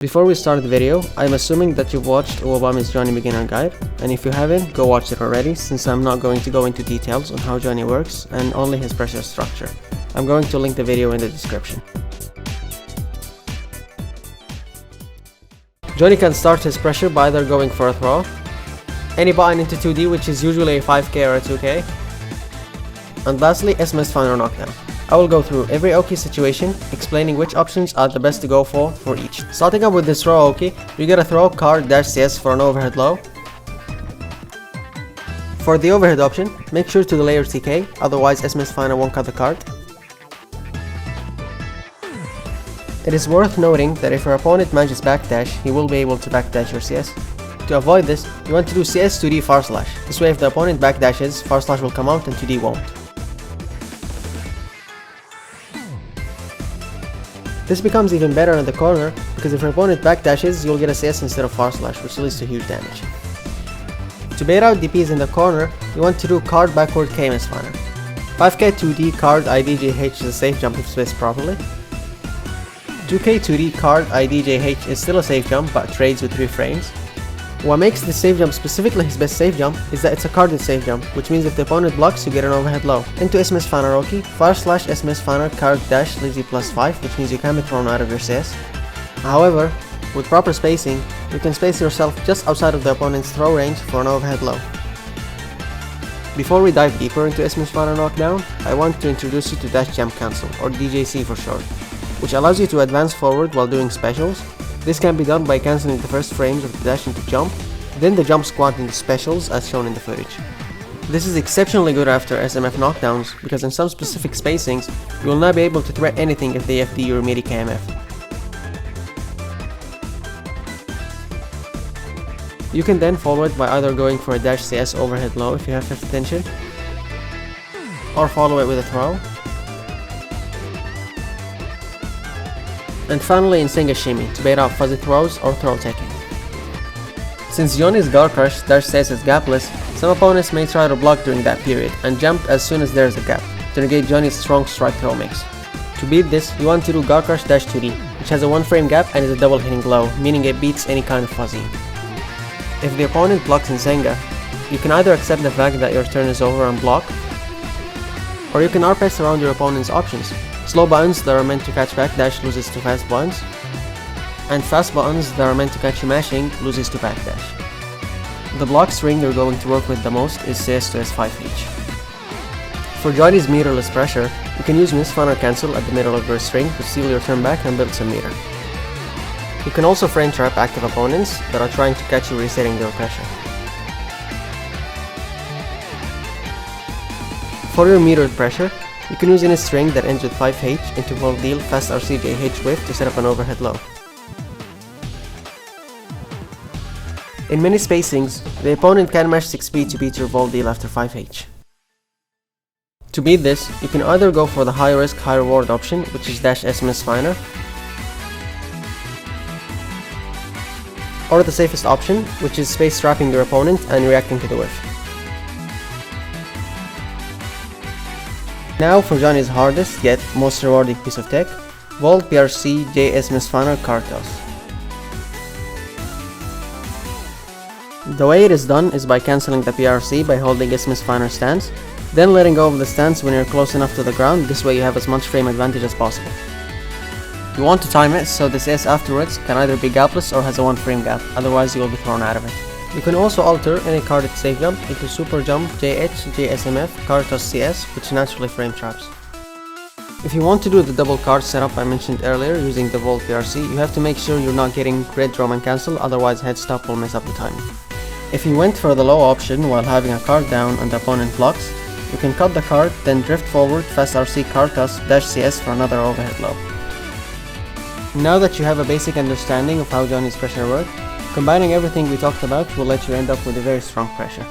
Before we start the video, I'm assuming that you've watched Uwabami's Johnny Beginner Guide, and if you haven't, go watch it already, since I'm not going to go into details on how Johnny works and only his pressure structure. I'm going to link the video in the description. Johnny can start his pressure by either going for a throw, any button into 2D, which is usually a 5K or a 2K, and lastly, SMS Fun or Knockdown. I will go through every Oki situation, explaining which options are the best to go for each. Starting up with this throw Oki, you get a throw card -CS for an overhead low. For the overhead option, make sure to delay your TK, otherwise SMS Finer won't cut the card. It is worth noting that if your opponent manages backdash, he will be able to backdash your CS. To avoid this, you want to do CS 2D far slash. This way if the opponent backdashes, far slash will come out and 2D won't. This becomes even better in the corner, because if your opponent backdashes, you'll get a CS instead of far slash, which leads to huge damage. To bait out DPs in the corner, you want to do card backward KMS Finer. 5K 2D card IDJH is a safe jump if spaced properly. 2K 2D card IDJH is still a safe jump, but trades with 3 frames. What makes this safe jump specifically his best safe jump is that it's a carded safe jump, which means if the opponent blocks, you get an overhead low. Into SMS Finer Oki, far slash SMS Finer card dash leaves you +5, which means you can be thrown out of your CS. However, with proper spacing, you can space yourself just outside of the opponent's throw range for an overhead low. Before we dive deeper into SMS Finer Knockdown, I want to introduce you to Dash Jump Cancel, or DJC for short, which allows you to advance forward while doing specials. This can be done by cancelling the first frames of the dash into jump, then the jump squat into specials as shown in the footage. This is exceptionally good after SMF knockdowns, because in some specific spacings, you will not be able to threat anything if they FD your midi KMF. You can then follow it by either going for a dash CS overhead low if you have 5th tension, or follow it with a throw. And finally Ensenga Shimmy to bait out fuzzy throws or throw taking. Since Johnny's guard crush dash CS is gapless, some opponents may try to block during that period and jump as soon as there is a gap to negate Johnny's strong strike throw mix. To beat this, you want to do guard crush dash 2D, which has a 1 frame gap and is a double hitting low, meaning it beats any kind of fuzzy. If the opponent blocks Ensenga, you can either accept the fact that your turn is over and block, or you can RPS around your opponent's options. Slow buttons that are meant to catch backdash loses to fast buttons, and fast buttons that are meant to catch you mashing loses to backdash. The block string you're going to work with the most is CS to S5 each. For Johnny's meterless pressure, you can use Miss Fun or Cancel at the middle of your string to steal your turn back and build some meter. You can also frame trap active opponents that are trying to catch you resetting their pressure. For your metered pressure, you can use any string that ends with 5H into Vol Deal Fast RCJH Whiff to set up an overhead low. In many spacings, the opponent can mash 6B to beat your Vol Deal after 5H. To beat this, you can either go for the high risk, high reward option, which is dash SMS Finer, or the safest option, which is space trapping your opponent and reacting to the whiff. Now for Johnny's hardest yet most rewarding piece of tech, Volt PRC JSMS Finer card toss. The way it is done is by cancelling the PRC by holding SMS Finer stance, then letting go of the stance when you're close enough to the ground, this way you have as much frame advantage as possible. You want to time it so the CS afterwards can either be gapless or has a 1 frame gap, otherwise you will be thrown out of it. You can also alter any carded safe jump into Super Jump JH JSMF Card Toss CS, which naturally frame traps. If you want to do the double card setup I mentioned earlier using the Volt PRC, you have to make sure you're not getting red drum and cancel, otherwise head stop will mess up the timing. If you went for the low option while having a card down and the opponent blocks, you can cut the card, then drift forward Fast RC Card Toss dash CS for another overhead low. Now that you have a basic understanding of how Johnny's pressure works, combining everything we talked about will let you end up with a very strong pressure.